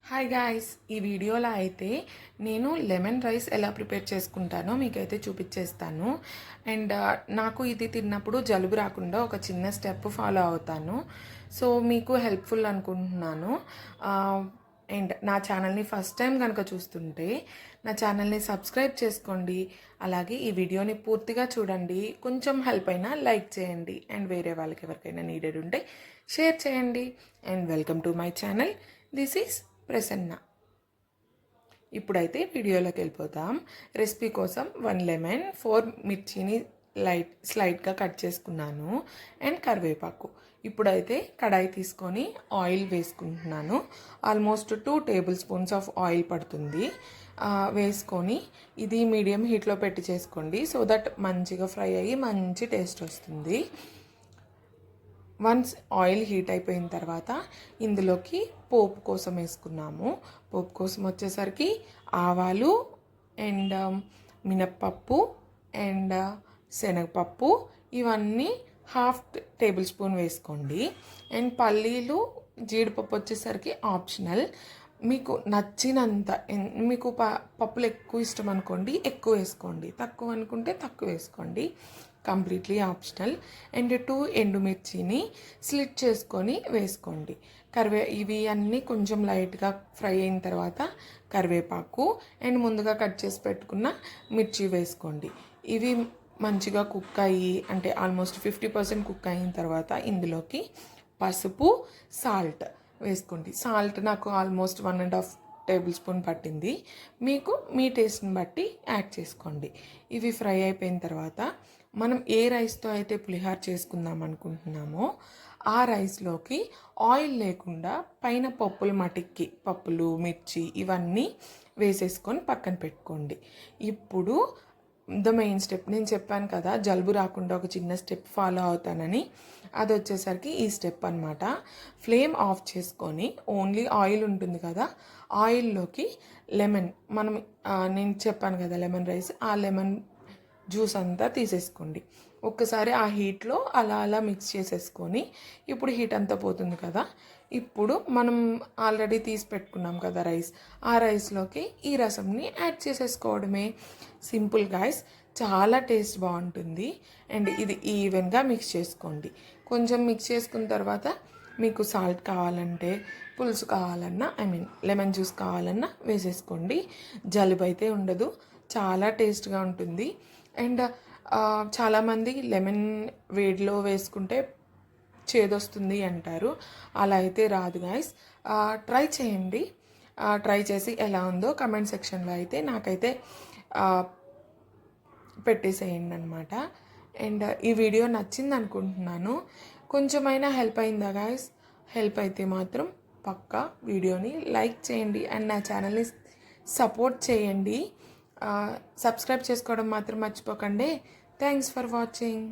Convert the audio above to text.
Hi guys, ఈ వీడియోలో అయితే నేను లెమన్ రైస్ ఎలా ప్రిపేర్ చేసుకుంటానో మీకైతే చూపించేస్తాను. అండ్ నాకు ఇది తిన్నప్పుడు జలుబు రాకుండా ఒక చిన్న స్టెప్ ఫాలో అవుతాను. సో మీకు హెల్ప్ఫుల్ అనుకుంటున్నాను. అండ్ నా ఛానల్ని ఫస్ట్ టైం కనుక చూస్తుంటే నా ఛానల్ని సబ్స్క్రైబ్ చేసుకోండి. అలాగే ఈ వీడియోని పూర్తిగా చూడండి. కొంచెం హెల్ప్ అయినా లైక్ చేయండి. అండ్ వేరే వాళ్ళకి ఎవరికైనా నీడెడ్ ఉంటే షేర్ చేయండి. And welcome to my channel. This is Prasanna. ఇప్పుడైతే వీడియోలోకి వెళ్ళిపోతాం. రెసిపీ కోసం 1 లెమన్, 4 మిర్చిని స్లైట్గా కట్ చేసుకున్నాను. అండ్ కరివేపాకు. ఇప్పుడైతే కడాయి తీసుకొని ఆయిల్ వేసుకుంటున్నాను. Almost 2 table spoons of oil పడుతుంది. వేసుకొని ఇది మీడియం హీట్లో పెట్టి చేసుకోండి. సో దట్ మంచిగా ఫ్రై అయ్యి మంచి టేస్ట్ వస్తుంది. వన్స్ ఆయిల్ హీట్ అయిపోయిన తర్వాత ఇందులోకి పోపు కోసం వేసుకున్నాము. పోపు కోసం వచ్చేసరికి ఆవాలు అండ్ మినప్పప్పు అండ్ శనగపప్పు ఇవన్నీ 1/2 టేబుల్ స్పూన్ వేసుకోండి. అండ్ పల్లీలు జీడిపప్పు వచ్చేసరికి ఆప్షనల్. మీకు నచ్చినంత, మీకు పప్పులు ఎక్కువ ఇష్టం అనుకోండి ఎక్కువ వేసుకోండి, తక్కువ అనుకుంటే తక్కువ వేసుకోండి. Completely optional. అండ్ 2 ఎండుమిర్చిని స్లిట్ చేసుకొని వేసుకోండి. ఇవి అన్నీ కొంచెం లైట్గా ఫ్రై అయిన తర్వాత కరివేపాకు అండ్ ముందుగా కట్ చేసి పెట్టుకున్న మిర్చి వేసుకోండి. ఇవి మంచిగా కుక్ అయ్యి అంటే ఆల్మోస్ట్ 50% కుక్ అయిన తర్వాత ఇందులోకి పసుపు, సాల్ట్ వేసుకోండి. సాల్ట్ నాకు ఆల్మోస్ట్ 1.5 టేబుల్ స్పూన్ పట్టింది. మీకు మీ టేస్ట్ని బట్టి యాడ్ చేసుకోండి. ఇవి ఫ్రై అయిపోయిన తర్వాత మనం ఏ రైస్తో అయితే పులిహార చేసుకుందాం అనుకుంటున్నామో ఆ రైస్లోకి ఆయిల్ లేకుండా పైన పప్పులు, మిర్చి ఇవన్నీ వేసేసుకొని పక్కన పెట్టుకోండి. ఇప్పుడు ద మెయిన్ స్టెప్, నేను చెప్పాను కదా జలుబు రాకుండా ఒక చిన్న స్టెప్ ఫాలో అవుతానని, అది వచ్చేసరికి ఈ స్టెప్ అనమాట. ఫ్లేమ్ ఆఫ్ చేసుకొని ఓన్లీ ఆయిల్ ఉంటుంది కదా, ఆయిల్లోకి లెమన్, నేను చెప్పాను కదా లెమన్ రైస్, ఆ లెమన్ జ్యూస్ అంతా తీసేసుకోండి. ఒక్కసారి ఆ హీట్లో అలా మిక్స్ చేసేసుకొని, ఇప్పుడు హీట్ అంతా పోతుంది కదా, ఇప్పుడు మనం ఆల్రెడీ తీసి పెట్టుకున్నాం కదా రైస్, ఆ రైస్లోకి ఈ రసంని యాడ్ చేసేసుకోవడమే. సింపుల్ గాయ్స్, చాలా టేస్ట్ బాగుంటుంది. అండ్ ఇది ఈవెన్గా మిక్స్ చేసుకోండి. కొంచెం మిక్స్ చేసుకున్న తర్వాత మీకు సాల్ట్ కావాలంటే, పులుసు కావాలన్నా, లెమన్ జ్యూస్ కావాలన్నా వేసేసుకోండి. జలుబు అయితే ఉండదు, చాలా టేస్ట్గా ఉంటుంది. అండ్ చాలామంది లెమన్ వేడిలో వేసుకుంటే చేదొస్తుంది అంటారు. అలా అయితే రాదు గాయస్. ట్రై చేయండి. ట్రై చేసి ఎలా ఉందో కమెంట్ సెక్షన్లో అయితే నాకైతే పెట్టేసేయండి అనమాట. అండ్ ఈ వీడియో నచ్చింది అనుకుంటున్నాను. కొంచెమైనా హెల్ప్ అయిందా గాయస్? హెల్ప్ అయితే మాత్రం పక్కా వీడియోని లైక్ చేయండి అండ్ నా ఛానల్ని సపోర్ట్ చేయండి. సబ్స్క్రైబ్ చేసుకోవడం మాత్రం మర్చిపోకండి. Thanks for watching.